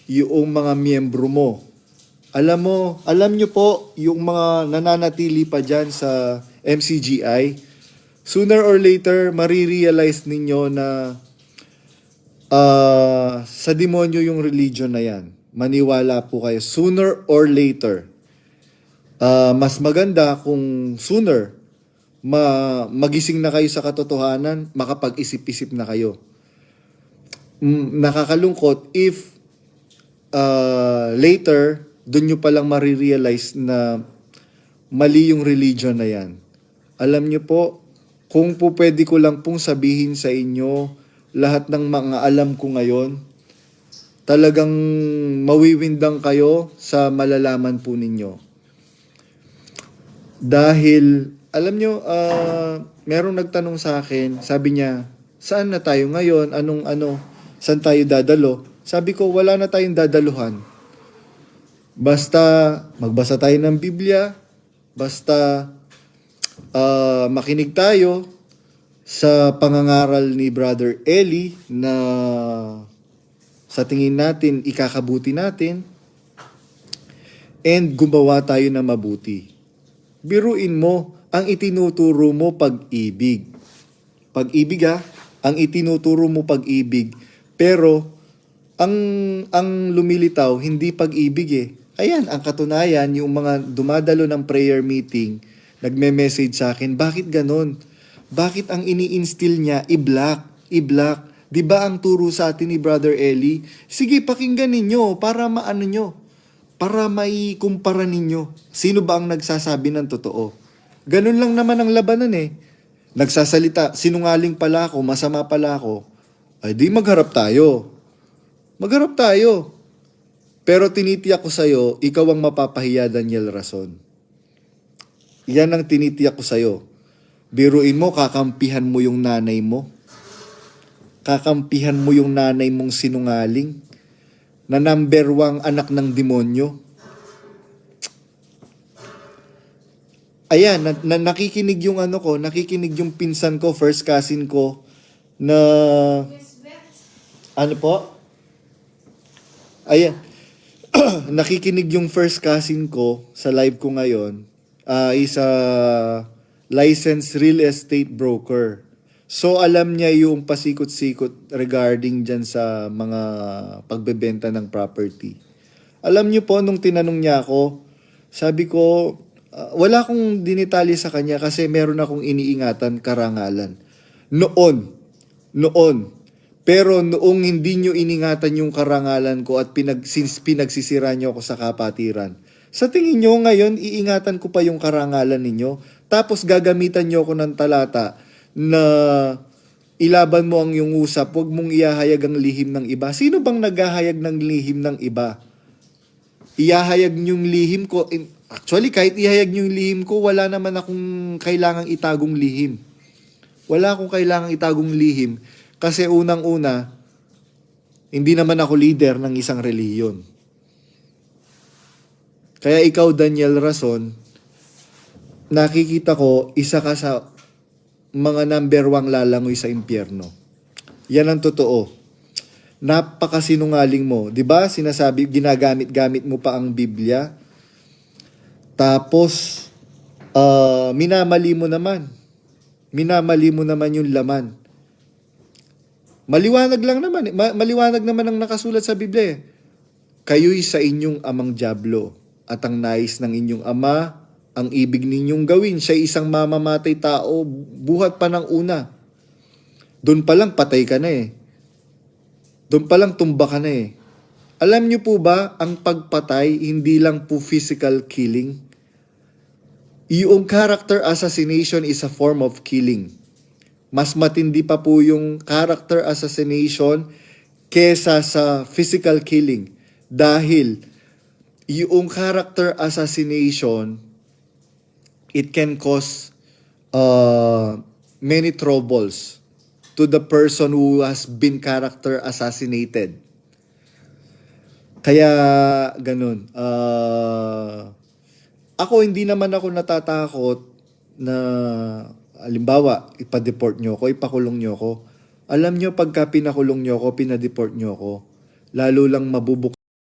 yung mga miyembro mo. Alam nyo po, yung mga nananatili pa dyan sa MCGI, sooner or later, marirealize ninyo na sa demonyo yung religion na yan. Maniwala po kayo. Sooner or later. Mas maganda kung sooner magising na kayo sa katotohanan, makapag-isip-isip na kayo. Nakakalungkot if later, doon nyo palang marirealize na mali yung religion na yan. Alam nyo po, kung po pwede ko lang pong sabihin sa inyo lahat ng mga alam ko ngayon, talagang mawiwindang kayo sa malalaman po ninyo. Dahil, alam nyo, merong nagtanong sa akin, sabi niya, saan na tayo ngayon? Saan tayo dadalo? Sabi ko, wala na tayong dadaluhan. Basta magbasa tayo ng Biblia, basta makinig tayo sa pangangaral ni Brother Eli na sa tingin natin, ikakabuti natin, and gumawa tayo na mabuti. Biruin mo, ang itinuturo mo pag-ibig. Pag-ibig ang itinuturo mo pag-ibig. Pero, ang lumilitaw, hindi pag-ibig Ayan, ang katunayan, yung mga dumadalo ng prayer meeting, nagme-message sa akin, bakit ganon? Bakit ang ini-instill niya, i-block? Di ba ang turo sa atin ni Brother Eli? Sige, pakinggan ninyo para maano nyo, para maikumpara ninyo. Sino ba ang nagsasabi ng totoo? Ganun lang naman ang labanan Nagsasalita, sinungaling pala ako, masama pala ako, ay di magharap tayo. Magharap tayo. Pero tinitiyak ko sa'yo, ikaw ang mapapahiya, Daniel Rason. Yan ang tinitiyak ko sa'yo. Biruin mo, kakampihan mo yung nanay mo. Kakampihan mo yung nanay mong sinungaling na number 1 anak ng demonyo. Ayan, nakikinig yung nakikinig yung pinsan ko, first cousin ko, na, ano po? Ayan, nakikinig yung first cousin ko sa live ko ngayon, is a licensed real estate broker. So, alam niya yung pasikot-sikot regarding dyan sa mga pagbebenta ng property. Alam niyo po, nung tinanong niya ako, sabi ko, wala akong dinitali sa kanya kasi meron akong iniingatan karangalan. Noon. Pero noong hindi nyo iningatan yung karangalan ko at pinagsisira nyo ako sa kapatiran, sa tingin nyo ngayon, iingatan ko pa yung karangalan ninyo, tapos gagamitan nyo ako ng talata na ilaban mo ang iyong usap, huwag mong ihahayag ang lihim ng iba. Sino bang naghahayag ng lihim ng iba? Ihahayag nyo yung lihim ko. Actually, kahit ihayag nyo yung lihim ko, wala naman akong kailangang itagong lihim. Wala akong kailangang itagong lihim. Kasi unang-una, hindi naman ako leader ng isang relihiyon. Kaya ikaw, Daniel Rason, nakikita ko, isa ka sa mga number 1 lalangoy sa impyerno. Yan ang totoo. Napakasinungaling mo. 'Di ba? Sinasabi, ginagamit-gamit mo pa ang Biblia. Tapos, minamali mo naman. Minamali mo naman yung laman. Maliwanag lang naman. Maliwanag naman ang nakasulat sa Biblia. Kayo'y sa inyong amang dyablo at ang nais ng inyong ama, ang ibig ninyong gawin. Siya'y isang mamamatay tao, buhat pa ng una. Doon pa lang patay ka na Doon pa lang tumba ka na Alam niyo po ba, ang pagpatay, hindi lang po physical killing. Yung character assassination is a form of killing. Mas matindi pa po yung character assassination kesa sa physical killing. Dahil yung character assassination, it can cause many troubles to the person who has been character assassinated. Kaya ganun. Ako, hindi naman ako natatakot na halimbawa, ipa-deport nyo ako, ipakulong nyo ako. Alam nyo, pagka pinakulong nyo ako, pinadeport nyo ako, lalo lang mabubuk